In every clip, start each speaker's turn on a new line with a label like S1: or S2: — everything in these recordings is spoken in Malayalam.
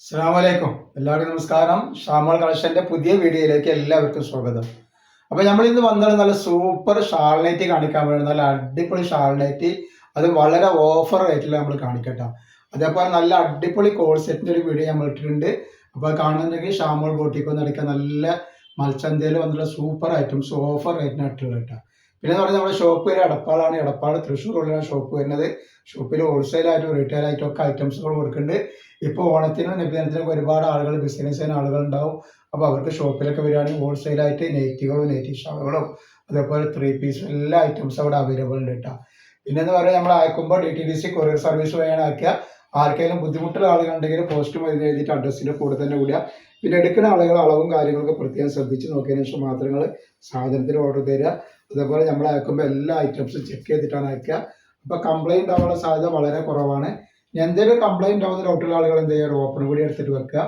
S1: അസ്സലാമലൈക്കും. എല്ലാവർക്കും നമസ്കാരം. ഷാമോൾ കളക്ഷന്റെ പുതിയ വീഡിയോയിലേക്ക് എല്ലാവർക്കും സ്വാഗതം. അപ്പൊ നമ്മൾ ഇന്ന് വന്നത് നല്ല സൂപ്പർ ഷാൾ നൈറ്റി കാണിക്കാൻ വേണ്ടി, നല്ല അടിപൊളി ഷാൾ നൈറ്റി, അത് വളരെ ഓഫർ റേറ്റിൽ നമ്മൾ കാണിക്കട്ടോ. അതേപോലെ നല്ല അടിപൊളി കോൾ സെറ്റിന്റെ ഒരു വീഡിയോ നമ്മൾ ഇട്ടിട്ടുണ്ട്. അപ്പോൾ കാണുന്നുണ്ടെങ്കിൽ ഷാമോൾ ബോട്ടിക്ക് ഒന്ന് അടിക്കാൻ നല്ല മത്സ്യന്തയിൽ വന്നിട്ടുള്ള സൂപ്പർ ഐറ്റംസ് ഓഫർ റേറ്റിന് ഇട്ടുള്ളത് കേട്ടോ. പിന്നെ പറഞ്ഞാൽ നമ്മുടെ ഷോപ്പ് വരെ എടപ്പാളാണ്. എടപ്പാട് തൃശ്ശൂരുള്ളിലാണ് ഷോപ്പ് വരുന്നത്. ഷോപ്പിൽ ഹോൾസെയിലായിട്ടും റീറ്റെയിൽ ആയിട്ടും ഒക്കെ ഐറ്റംസുകൾ കൊടുക്കുന്നുണ്ട്. ഇപ്പോൾ ഓണത്തിനും നബിദിനത്തിനൊക്കെ ഒരുപാട് ആളുകൾ ബിസിനസ് ചെയ്യുന്ന ആളുകൾ ഉണ്ടാവും. അപ്പോൾ അവർക്ക് ഷോപ്പിലൊക്കെ വരികയാണെങ്കിൽ ഹോൾസെയിലായിട്ട് നെറ്റികളും നെറ്റി ഷാളുകളും അതേപോലെ 3 പീസ് എല്ലാ ഐറ്റംസും അവിടെ അവൈലബിൾ ഉണ്ട് കേട്ടോ. പിന്നെന്ന് പറയാൻ നമ്മൾ അയക്കുമ്പോൾ DTDC കൊറിയർ സർവീസ് വഴിയാണ് അയക്കുക. ആർക്കെങ്കിലും ബുദ്ധിമുട്ടുള്ള ആളുകളുണ്ടെങ്കിൽ പോസ്റ്റ് മതി എഴുതിയിട്ട് അഡ്രസ്സിൻ്റെ കൂടെ തന്നെ വിടുക. പിന്നെ എടുക്കുന്ന ആളുകൾ അളവും കാര്യങ്ങളൊക്കെ പ്രത്യേകം ശ്രദ്ധിച്ച് നോക്കിയതിനു ശേഷം മാത്രങ്ങൾ സാധനത്തിന് ഓർഡർ തരിക. അതേപോലെ നമ്മൾ അയക്കുമ്പോൾ എല്ലാ ഐറ്റംസും ചെക്ക് ചെയ്തിട്ടാണ് അയക്കുക. അപ്പോൾ കംപ്ലൈൻറ്റ് ആവാനുള്ള സാധ്യത വളരെ കുറവാണ്. എന്തെങ്കിലും കംപ്ലൈൻറ്റ് ആവുന്ന ഡൗട്ടുള്ള ആളുകൾ എന്ത് ചെയ്യുക, ഓപ്പൺ വീഡിയോ എടുത്തിട്ട് വെക്കുക.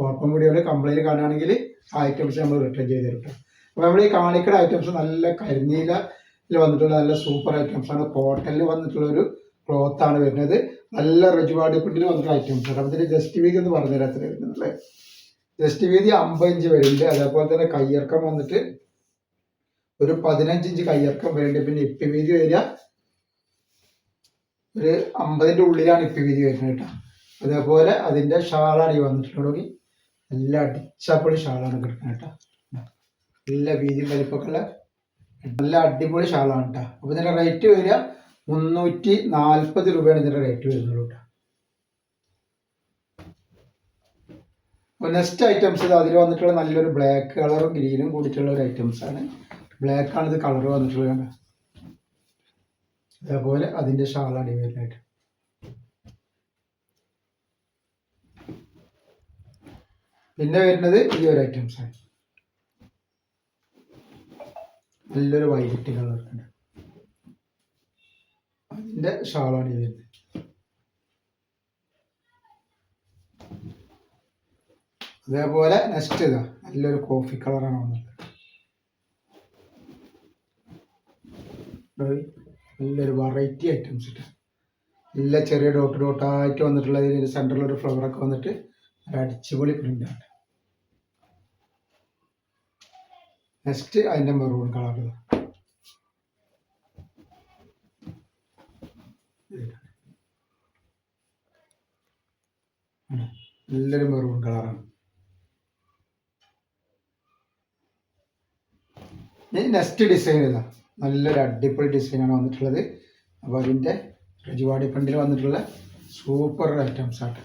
S1: ഓപ്പൺ വീഡിയോയിൽ കംപ്ലൈൻറ്റ് കാണുകയാണെങ്കിൽ ആ ഐറ്റംസ് നമ്മൾ റിട്ടേൺ ചെയ്ത് തരും. അപ്പോൾ നമ്മൾ ഈ കാണിക്കുന്ന ഐറ്റംസ് നല്ല കരിനീലയിൽ വന്നിട്ടുള്ള നല്ല സൂപ്പർ ഐറ്റംസ് ആണ്. കോട്ടണിൽ വന്നിട്ടുള്ള ഒരു ക്ലോത്ത് ആണ് വരുന്നത്. നല്ല റിജ്വാടി പ്രിന്റിൽ വന്നിട്ടുള്ള ഐറ്റംസ് ആണ്. അപ്പോൾ ഇതിന് ജസ്റ്റ് വീതി എന്ന് പറഞ്ഞുതരാം എത്ര വരുന്നത് അല്ലേ. ജസ്റ്റ് വീതി 50 ഇഞ്ച് വരുന്നുണ്ട്. അതേപോലെ തന്നെ കയ്യിറക്കം വന്നിട്ട് ഒരു 15 ഇഞ്ച് കയ്യിറക്കം വരുന്നുണ്ട്. പിന്നെ ഇപ്പി വീതി വരിക ഒരു 50ൻ്റെ ഉള്ളിലാണ് ഇപ്പി വീതി വരുന്നത് കേട്ടോ. അതേപോലെ അതിൻ്റെ ഷാളാണ് ഈ വന്നിട്ടുള്ളത്. നല്ല അടിച്ചപ്പൊളി ഷാളാണ് കിടക്കുന്നത് കേട്ടോ. നല്ല വീതിയും വലിപ്പൊക്കെ ഉള്ള നല്ല അടിപൊളി ഷാളാണ് കേട്ടോ. അപ്പോൾ ഇതിൻ്റെ റേറ്റ് വരിക 340 രൂപയാണ് ഇതിൻ്റെ റേറ്റ് വരുന്നുള്ളൂ കേട്ടോ. അപ്പോൾ നെക്സ്റ്റ് ഐറ്റംസ് അതിൽ വന്നിട്ടുള്ള നല്ലൊരു ബ്ലാക്ക് കളറും ഗ്രീനും കൂടിയിട്ടുള്ള ഒരു ഐറ്റംസ് ആണ്. ബ്ലാക്ക് ആണ് ഇത് കളർ വന്നിട്ടുള്ളത് കണ്ടോ. അതേപോലെ അതിൻ്റെ ഷാളാണ് ഈ വരുന്നതായിട്ട്. പിന്നെ വരുന്നത് ഈ ഒരു ഐറ്റംസ് ആണ്. നല്ലൊരു വൈലറ്റ് കളർ ഉണ്ട്. അതിൻ്റെ ഷാളാണ് ഈ വരുന്നത്. അതേപോലെ നെക്സ്റ്റ് ഇതാ നല്ലൊരു കോഫി കളറാണ് വന്നത്. നല്ലൊരു വെറൈറ്റി ഐറ്റംസ് ഇട്ട് നല്ല ചെറിയ ഡോട്ട് ഡോട്ടായിട്ട് വന്നിട്ടുള്ള ഇതിൻ്റെ സെൻറ്ററിലൊരു ഫ്ലവറൊക്കെ വന്നിട്ട് ഒരു അടിച്ചുപൊളി പ്രിൻ്റാണ്. നെക്സ്റ്റ് അതിൻ്റെ മെറൂൺ കളർ നല്ലൊരു മെറൂൺ കളറാണ്. നെക്സ്റ്റ് ഡിസൈൻ ഇതാ നല്ലൊരു അടിപൊളി ഡിസൈനാണ് വന്നിട്ടുള്ളത്. അപ്പോൾ അതിൻ്റെ രജുവാടി പ്രിൻ്റിൽ വന്നിട്ടുള്ള സൂപ്പർ ഐറ്റംസ് ആണ്.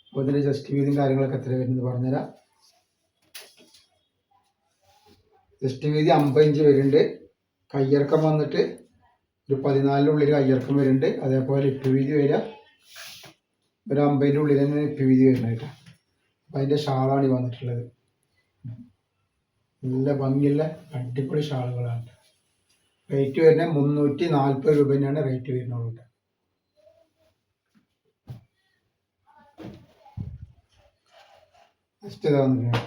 S1: അപ്പോൾ ഇതിൻ്റെ ജസ്റ്റ് വീതിയും കാര്യങ്ങളൊക്കെ എത്ര വരുന്നത് പറഞ്ഞുതരാം. ജസ്റ്റ് വീതി 50 ഇഞ്ച് വരുന്നുണ്ട്. കയ്യിറക്കം വന്നിട്ട് ഒരു 14ൻ്റെ ഉള്ളിൽ കയ്യിറക്കം വരുന്നുണ്ട്. അതേപോലെ ഇപ്പി വീതി വരിക ഒരു 50ൻ്റെ ഉള്ളിൽ തന്നെ ഇപ്പി വീതി വരുന്നത് കേട്ടോ. അപ്പോൾ അതിൻ്റെ ഷാളാണ് ഈ വന്നിട്ടുള്ളത്. നല്ല ഭംഗിയുള്ള അടിപൊളി ഷാളുകളാണ്. റേറ്റ് വരുന്നത് 340 രൂപ തന്നെയാണ് റേറ്റ് വരുന്നത്. നെക്സ്റ്റ് ഇതാ വന്നിട്ടുണ്ട്.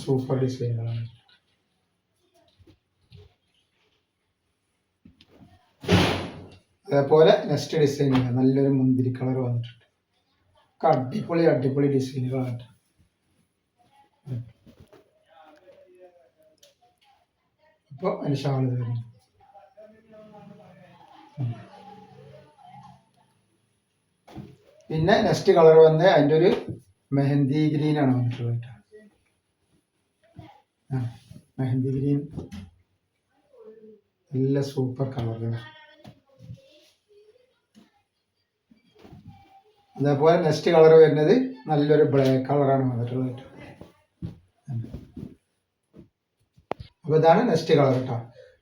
S1: സൂപ്പർ ഡിസൈനുകളാണ്. അതേപോലെ നെക്സ്റ്റ് ഡിസൈൻ നല്ലൊരു മുന്തിരി കളർ വന്നിട്ടുണ്ട്. അടിപൊളി അടിപൊളി ഡിസൈനുകളാണ്. അപ്പോൾ അതിന് ഷാൾ വരുന്നു. പിന്നെ നെക്സ്റ്റ് കളർ വന്ന് അതിൻ്റെ ഒരു മെഹന്തി ഗ്രീൻ ആണ് വന്നിട്ടുള്ളത്. മെഹന്തി ഗ്രീൻ നല്ല സൂപ്പർ കളറുകളാണ്. അതേപോലെ നെക്സ്റ്റ് കളർ വരുന്നത് നല്ലൊരു ബ്ലാക്ക് കളറാണ് വന്നിട്ടുള്ളത്. അപ്പോൾ ഇതാണ് നെക്സ്റ്റ് കളർ കേട്ടോ.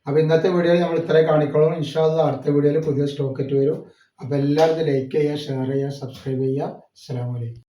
S1: അപ്പോൾ ഇന്നത്തെ വീഡിയോയിൽ നമ്മൾ ഇത്രയും കാണിക്കോളും. ഇൻഷാ അല്ലാഹ് അടുത്ത വീഡിയോയിൽ പുതിയ സ്റ്റോക്ക് ഇട്ട് വരും. അപ്പോൾ എല്ലാവരും ലൈക്ക് ചെയ്യുക, ഷെയർ ചെയ്യുക, സബ്സ്ക്രൈബ് ചെയ്യുക. അസ്സലാമു അലൈക്കും.